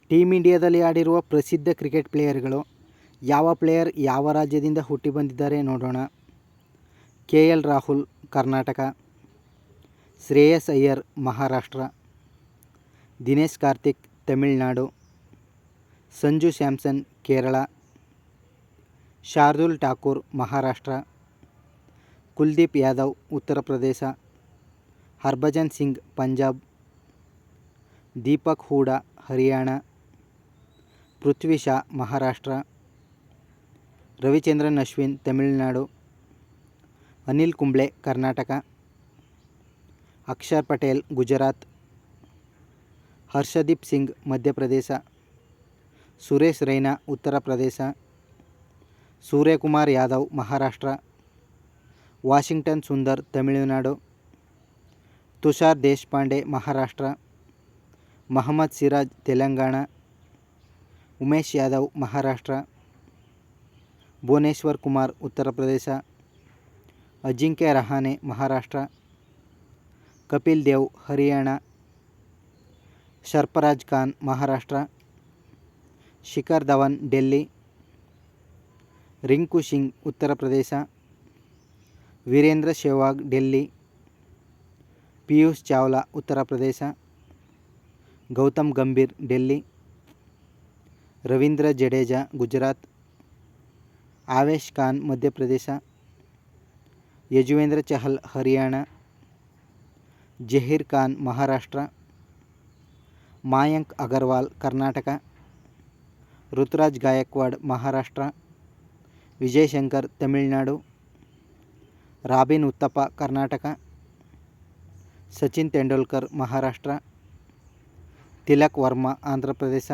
Team ಇಂಡಿಯಾದಲ್ಲಿ ಆಡಿರುವ ಪ್ರಸಿದ್ಧ cricket ಪ್ಲೇಯರ್ಗಳು. ಯಾವ ಪ್ಲೇಯರ್ ಯಾವ ರಾಜ್ಯದಿಂದ ಹುಟ್ಟಿ ಬಂದಿದ್ದಾರೆ ನೋಡೋಣ. KL Rahul Karnataka, Shreyas Iyer Maharashtra, Dinesh Karthik Tamil Nadu, Sanju Samson Kerala, Shardul Thakur Maharashtra, Kuldeep Yadav Uttar Pradesh, Harbhajan Singh Punjab, Deepak Hooda Haryana, Prithvi Shaw Maharashtra, Ravichandran Ashwin Tamil Nadu, Anil Kumble Karnataka, Akshar Patel Gujarat, Harshdeep Singh Madhya Pradesh, Suresh Raina Uttar Pradesh, Suryakumar Yadav Maharashtra, Washington Sundar Tamil Nadu, Tushar Deshpande Maharashtra, Mohammed Siraj Telangana, Umesh Yadav Maharashtra, Bhuvneshwar Kumar Uttar Pradesh, Ajinkya Rahane Maharashtra, Kapil Dev Haryana, Sarfaraz Khan Maharashtra, Shikhar Dhawan Delhi, Rinku Singh Uttar Pradesh, Veerendra Sehwag Delhi, Piyush Chawla Uttar Pradesh, Gautam Gambhir Delhi, Ravindra Jadeja Gujarat, Avesh Khan Madhya Pradesh, Yuzvendra Chahal Haryana, Zaheer Khan Maharashtra, Mayank Agarwal Karnataka, Ruturaj Gaikwad Maharashtra, Vijay Shankar Tamil Nadu, robin uttappa Karnataka, Sachin Tendulkar Maharashtra, Tilak Verma Andhra Pradesh,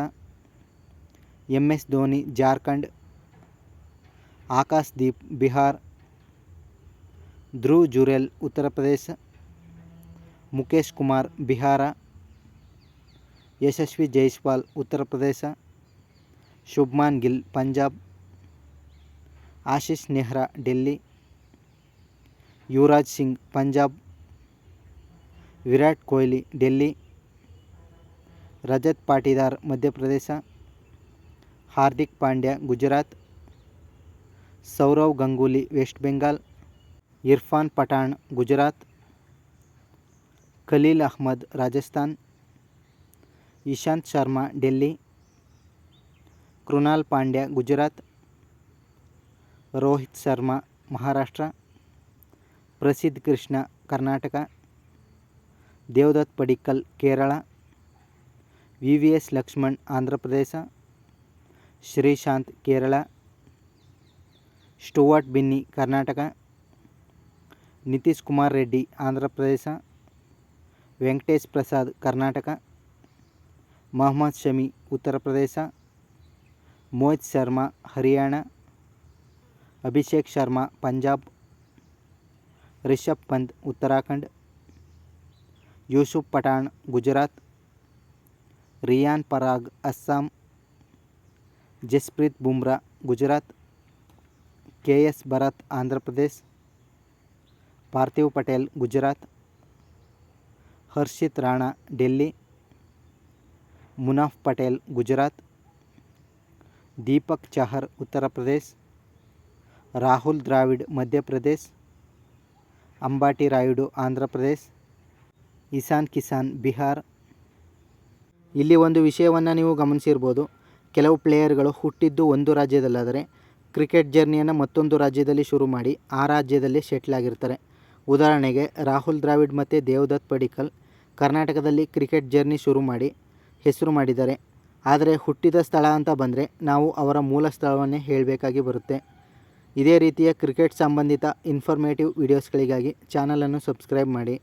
MS Dhoni Jharkhand, Akash Deep Bihar, Dhruv Jurel Uttar Pradesh, Mukesh Kumar Bihar, ಯಶಸ್ವಿ Jaiswal Uttar Pradesh, Shubman Gill Punjab, Ashish Nehra Delhi, Yuvraj Singh Punjab, Virat Kohli Delhi, Rajat Patidar Madhya Pradesh, Hardik Pandya Gujarat, Sourav Ganguly West Bengal, Irfan Pathan Gujarat, Khaleel Ahmed Rajasthan, Ishant Sharma Delhi, Krunal Pandya Gujarat, Rohit Sharma Maharashtra, ಪ್ರಸಿದ್ಧ್ Krishna Karnataka, Devdutt Padikkal Kerala, VVS Lakshman Andhra Pradesh, Sreesanth Kerala, Stuart Binny Karnataka, Nitish Kumar Reddy Andhra Pradesh, Venkatesh Prasad Karnataka, Mohammed Shami Uttar Pradesh, Mohit Sharma Haryana, Abhishek Sharma Punjab, Rishabh Pant Uttarakhand, Yusuf Pathan Gujarat, rayon Parag Assam, Jasprit Bumrah Gujarat, KS Bharat Andhra Pradesh, Parthiv Patel Gujarat, Harshit Rana Delhi, Munaf Patel Gujarat, Deepak Chahar Uttar Pradesh, Rahul Dravid Madhya Pradesh, Ambati Rayudu Andhra Pradesh, Ishan Kisan Bihar. ಇಲ್ಲಿ ಒಂದು ವಿಷಯವನ್ನು ನೀವು ಗಮನಿಸಿರ್ಬೋದು. ಕೆಲವು ಪ್ಲೇಯರ್ಗಳು ಹುಟ್ಟಿದ್ದು ಒಂದು ರಾಜ್ಯದಲ್ಲಾದರೆ ಕ್ರಿಕೆಟ್ ಜರ್ನಿಯನ್ನು ಮತ್ತೊಂದು ರಾಜ್ಯದಲ್ಲಿ ಶುರು ಮಾಡಿ ಆ ರಾಜ್ಯದಲ್ಲಿ ಸೆಟ್ಲ್ ಆಗಿರ್ತಾರೆ. ಉದಾಹರಣೆಗೆ ರಾಹುಲ್ ದ್ರಾವಿಡ್ ಮತ್ತು ದೇವದತ್ ಪಡಿಕ್ಕಲ್ ಕರ್ನಾಟಕದಲ್ಲಿ ಕ್ರಿಕೆಟ್ ಜರ್ನಿ ಶುರು ಮಾಡಿ ಹೆಸರು ಮಾಡಿದ್ದಾರೆ. ಆದರೆ ಹುಟ್ಟಿದ ಸ್ಥಳ ಅಂತ ಬಂದರೆ ನಾವು ಅವರ ಮೂಲ ಸ್ಥಳವನ್ನೇ ಹೇಳಬೇಕಾಗಿ ಬರುತ್ತೆ. ಇದೇ ರೀತಿಯ ಕ್ರಿಕೆಟ್ ಸಂಬಂಧಿತ ಇನ್ಫಾರ್ಮೇಟಿವ್ ವಿಡಿಯೋಸ್ಗಳಿಗಾಗಿ ಚಾನಲನ್ನು ಸಬ್ಸ್ಕ್ರೈಬ್ ಮಾಡಿ.